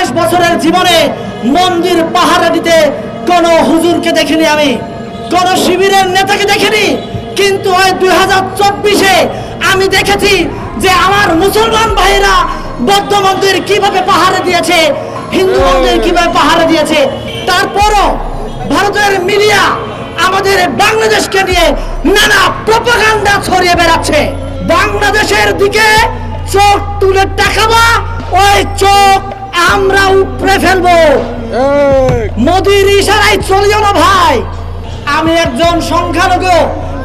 28 বছরের জীবনে মন্দির পাহারা দিতে কোন হুজুরকে দেখিনি, আমি কোন শিবিরের নেতাকে দেখিনি। কিন্তু ওই 2024-এ আমি দেখেছি যে আমার মুসলমান ভাইরা বৌদ্ধ মন্দির কিভাবে পাহারা দিয়েছে, হিন্দু মন্দির কিভাবে পাহারা দিয়েছে। তারপরও ভারতের মিডিয়া আমাদের বাংলাদেশকে নিয়ে নানা প্রপাগান্ডা ছড়িয়ে বেড়াচ্ছে। বাংলাদেশের দিকে চোখ তুলে তাকাবা, ওই চোখ আমরা উপড়ে ফেলবো। মোদির ইশারায় চলিও না ভাই। আমি একজন সংখ্যালঘু,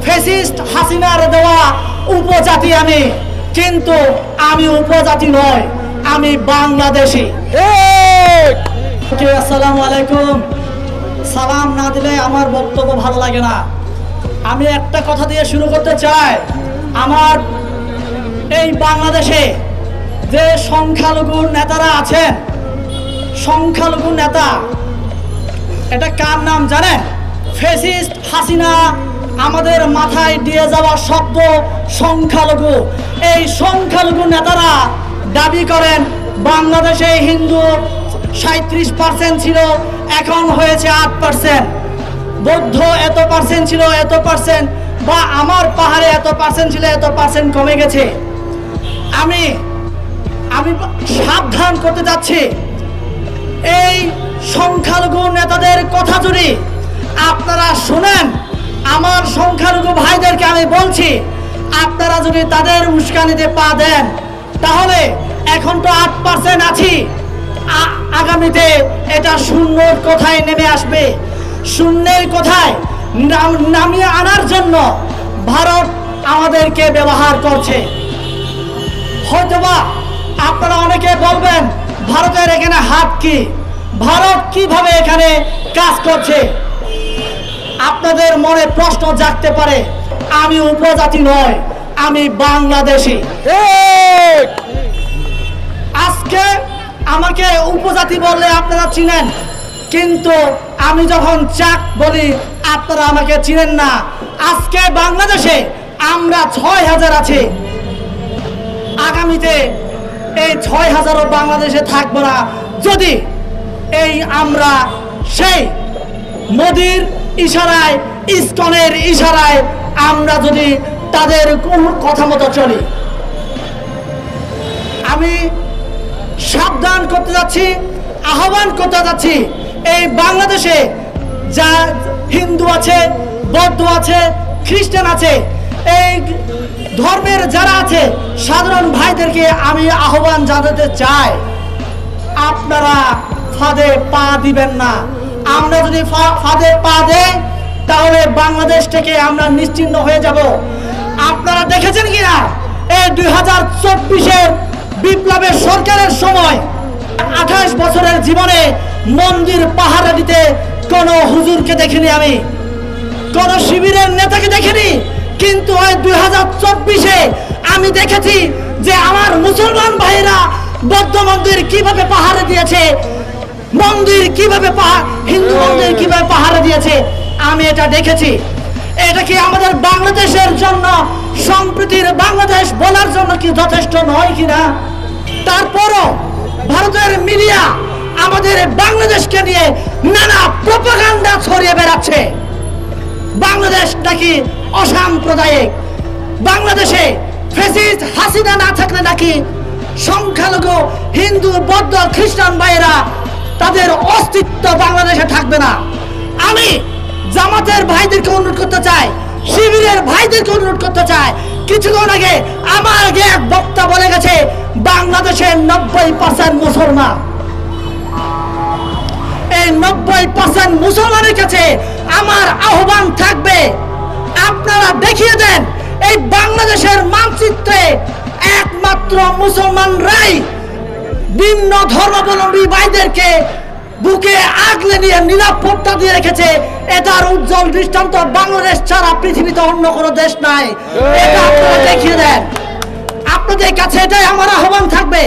ফ্যাসিস্ট হাসিনার দেওয়া উপজাতি আমি, কিন্তু আমি উপজাতি নয়, আমি বাংলাদেশি। আসসালামু আলাইকুম। সালাম না দিলে আমার বক্তব্য ভালো লাগে না। আমি একটা কথা দিয়ে শুরু করতে চাই। আমার এই বাংলাদেশে যে সংখ্যালঘু নেতারা আছেন, সংখ্যালঘু নেতা, এটা কার নাম জানেন? ফ্যাসিস্ট হাসিনা আমাদের মাথায় দিয়ে যাওয়া শব্দ সংখ্যালঘু। এই সংখ্যালঘু নেতারা দাবি করেন বাংলাদেশে হিন্দু 37% ছিল, এখন হয়েছে 8%। বৌদ্ধ এত পার্সেন্ট ছিল, এত পার্সেন্ট, বা আমার পাহাড়ে এত পার্সেন্ট ছিল, এত পার্সেন্ট কমে গেছে। আমি সাবধান করতে যাচ্ছি, এই সংখ্যালঘু নেতাদের কথা যদি আপনারা শুনেন, আমার সংখ্যালঘু ভাইদেরকে আমি বলছি, আপনারা যদি তাদের উস্কানিতে পা দেন, তাহলে এখন তো 8% আছি, আগামীতে এটা শূন্যর কোথায় নেমে আসবে। শূন্যের কোথায় নামিয়ে আনার জন্য ভারত আমাদেরকে ব্যবহার করছে। হয়তোবা আপনারা অনেকে বলবেন ভারতের এখানে হাত কি, ভারত কিভাবে এখানে কাজ করছে। আপনাদের মনে প্রশ্ন জাগতে পারে, আমি উপজাতি নয়, আমি বাংলাদেশি। আজকে আমাকে উপজাতি বললে আপনারা চিনেন, কিন্তু আমি যখন চাক বলি আপনারা আমাকে চিনেন না। আজকে বাংলাদেশে আমরা 6000 আছি, আগামীতে এই 6000ও বাংলাদেশে থাকবো না যদি এই আমরা সেই মোদির ইশারায়, ইসকনের ইশারায় আমরা যদি তাদের কথা মতো চলি। আমি সাবধান করতে যাচ্ছি, আহ্বান করতে যাচ্ছি, এই বাংলাদেশে যা হিন্দু আছে, বৌদ্ধ আছে, খ্রিস্টান আছে, এই ধর্মের যারা আছে সাধারণ ভাইদেরকে আমি আহ্বান জানাতে চাই, আপনারা ফাঁদে পা দিবেন না। আমরা যদি ফাঁদে পা দেই তাহলে বাংলাদেশ থেকে আমরা নিশ্চিহ্ন হয়ে যাব। আপনারা দেখেছেন কিনা এই 2024-এর বিপ্লবের সরকারের সময় 28 বছরের জীবনে মন্দির পাহারা দিতে কোন হুজুরকে দেখিনি, আমি কোন শিবিরের নেতাকে দেখিনি। কিন্তু ওই 2024-এ আমি দেখেছি যে আমার মুসলমান ভাইরা বৌদ্ধ মন্দির কিভাবে পাহারা দিয়েছে, মন্দির কিভাবে হিন্দু মন্দির কিভাবে পাহারা দিয়েছে, আমি এটা দেখেছি। এটা কি আমাদের বাংলাদেশের জন্য, সম্প্রীতির বাংলাদেশ বলার জন্য কি যথেষ্ট নয় কিনা? তারপরও ভারতের মিডিয়া আমাদের বাংলাদেশকে নিয়ে নানা প্রপাগান্ডা ছড়িয়ে বেড়াচ্ছে। বাংলাদেশ নাকি অসাম্প্রদায়িক, বাংলাদেশে ফ্যাসিস্ট হাসিনা না থাকলে নাকি সংখ্যালঘু হিন্দু, বৌদ্ধ, খ্রিস্টান ভাইয়েরা তাদের অস্তিত্ব বাংলাদেশে থাকবে না। আমি জামাতের ভাইদেরকে অনুরোধ করতে চাই, শিবিরের ভাইদেরকে অনুরোধ করতে চাই। কিছুক্ষণ আগে আমার আগে এক বক্তা বলে গেছে বাংলাদেশের 90% মুসলমান। এই 90% মুসলমানের কাছে আমার আহ্বান থাকবে, আপনারা দেখিয়ে দেন এই বাংলাদেশের মানচিত্রে একমাত্র মুসলমানরাই ভিন্ন ধর্মাবলম্বী ভাইদেরকে বুকে আগলে নিয়ে নিরাপত্তা দিয়ে রেখেছে। এটার উজ্জ্বল দৃষ্টান্ত বাংলাদেশ ছাড়া পৃথিবীতে অন্য কোনো দেশ নাই। এটা আপনারা দেখিয়ে দেন। আপনাদের কাছে এটাই আমার আহ্বান থাকবে।